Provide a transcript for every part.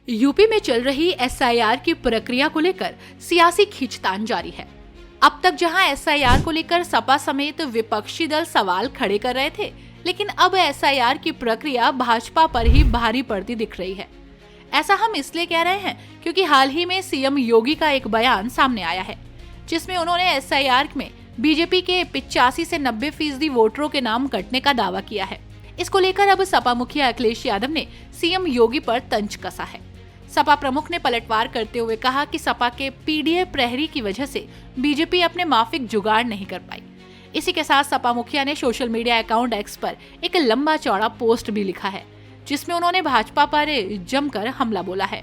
UP में चल रही एसआईआर की प्रक्रिया को लेकर सियासी खींचतान जारी है। अब तक जहां एसआईआर को लेकर सपा समेत विपक्षी दल सवाल खड़े कर रहे थे, लेकिन अब एसआईआर की प्रक्रिया भाजपा पर ही भारी पड़ती दिख रही है। ऐसा हम इसलिए कह रहे हैं क्योंकि हाल ही में सीएम योगी का एक बयान सामने आया है, जिसमें उन्होंने एसआईआर में बीजेपी के 85 से 90% वोटरों के नाम कटने का दावा किया है। इसको लेकर अब सपा मुखिया अखिलेश यादव ने सीएम योगी पर तंज कसा है। सपा प्रमुख ने पलटवार करते हुए कहा कि सपा के पीडीए प्रहरी की वजह से बीजेपी अपने माफिक जुगाड़ नहीं कर पाई। इसी के साथ सपा मुखिया ने सोशल मीडिया अकाउंट एक्स पर एक लंबा चौड़ा पोस्ट भी लिखा है, जिसमें उन्होंने भाजपा पर जमकर हमला बोला है।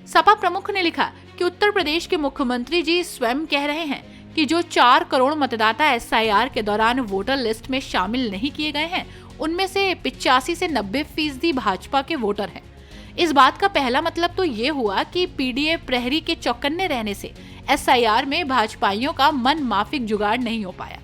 सपा प्रमुख ने लिखा कि उत्तर प्रदेश के मुख्यमंत्री जी स्वयं कह रहे हैं कि जो 4 करोड़ मतदाता एसआईआर के दौरान वोटर लिस्ट में शामिल नहीं किए गए हैं, उनमें से 85 से 90% भाजपा के वोटर हैं। इस बात का पहला मतलब तो ये हुआ कि पीडीए प्रहरी के चौकन्ने रहने से एसआईआर में भाजपाइयों का मन माफिक जुगाड़ नहीं हो पाया।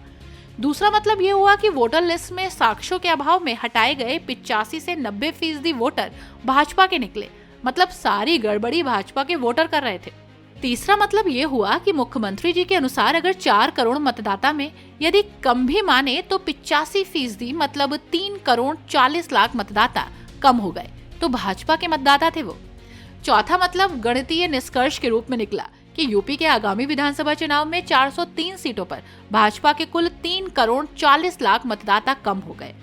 दूसरा मतलब ये हुआ कि वोटर लिस्ट में साक्ष्यों के अभाव में हटाए गए 85 से 90% वोटर भाजपा के निकले, मतलब सारी गड़बड़ी भाजपा के वोटर कर रहे थे। तीसरा मतलब ये हुआ कि मुख्यमंत्री जी के अनुसार अगर 4 करोड़ मतदाता में यदि कम भी माने तो 85% मतलब 3 करोड़ 40 लाख मतदाता कम हो गए तो भाजपा के मतदाता थे वो। चौथा मतलब गणितीय निष्कर्ष के रूप में निकला कि यूपी के आगामी विधानसभा चुनाव में 403 सीटों पर भाजपा के कुल 3 करोड़ 40 लाख मतदाता कम हो गए।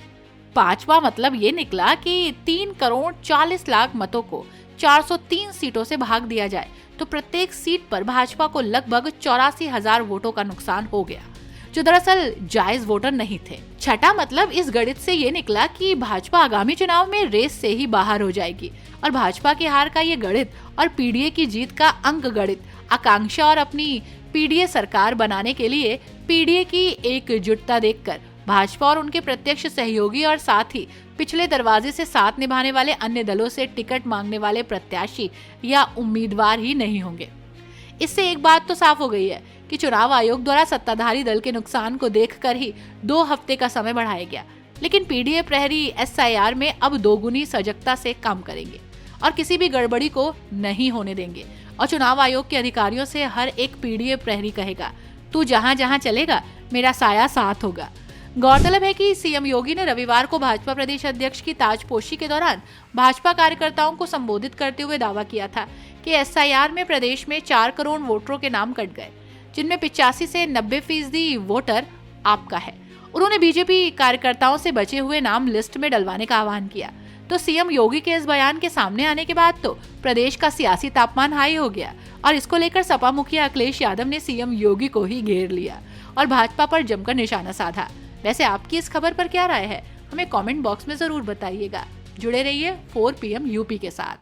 पांचवा मतलब ये निकला कि 3 करोड़ 40 लाख मतों को 403 सीटों से भाग दिया जाए तो प्रत्येक सीट पर भाजपा को लगभग 84,000 वोटों का नुकसान हो गया, जो दरअसल जायज वोटर नहीं थे। छठा मतलब इस गणित से ये निकला कि भाजपा आगामी चुनाव में रेस से ही बाहर हो जाएगी और भाजपा की हार का ये गणित और पीडीए की जीत का अंक गणित आकांक्षा और अपनी पीडीए सरकार बनाने के लिए पीडीए की एकजुटता देखकर भाजपा और उनके प्रत्यक्ष सहयोगी और साथ ही पिछले दरवाजे से साथ निभाने वाले अन्य दलों से टिकट मांगने वाले प्रत्याशी या उम्मीदवार ही नहीं होंगे। इससे एक बात तो साफ हो गई है कि चुनाव आयोग द्वारा सत्ताधारी दल के नुकसान को देखकर ही 2 हफ्ते का समय बढ़ाया गया, लेकिन पीडीए प्रहरी एसआईआर में अब दोगुनी सजगता से काम करेंगे और किसी भी गड़बड़ी को नहीं होने देंगे। और चुनाव आयोग के अधिकारियों से हर एक पीडीए प्रहरी कहेगा, तू जहां जहां चलेगा मेरा साया साथ होगा। गौरतलब है कि सीएम योगी ने रविवार को भाजपा प्रदेश अध्यक्ष की ताजपोशी के दौरान भाजपा कार्यकर्ताओं को संबोधित करते हुए दावा किया था कि एसआईआर में प्रदेश में 4 करोड़ वोटरों के नाम कट गए, जिनमें 85 से 90% वोटर आपका है। उन्होंने बीजेपी कार्यकर्ताओं से बचे हुए नाम लिस्ट में डलवाने का आह्वान किया। तो सीएम योगी के इस बयान के सामने आने के बाद तो प्रदेश का सियासी तापमान हाई हो गया और इसको लेकर सपा मुखिया अखिलेश यादव ने सीएम योगी को ही घेर लिया और भाजपा पर जमकर निशाना साधा। वैसे आपकी इस खबर पर क्या राय है, हमें कमेंट बॉक्स में जरूर बताइएगा। जुड़े रहिए 4 PM यूपी के साथ।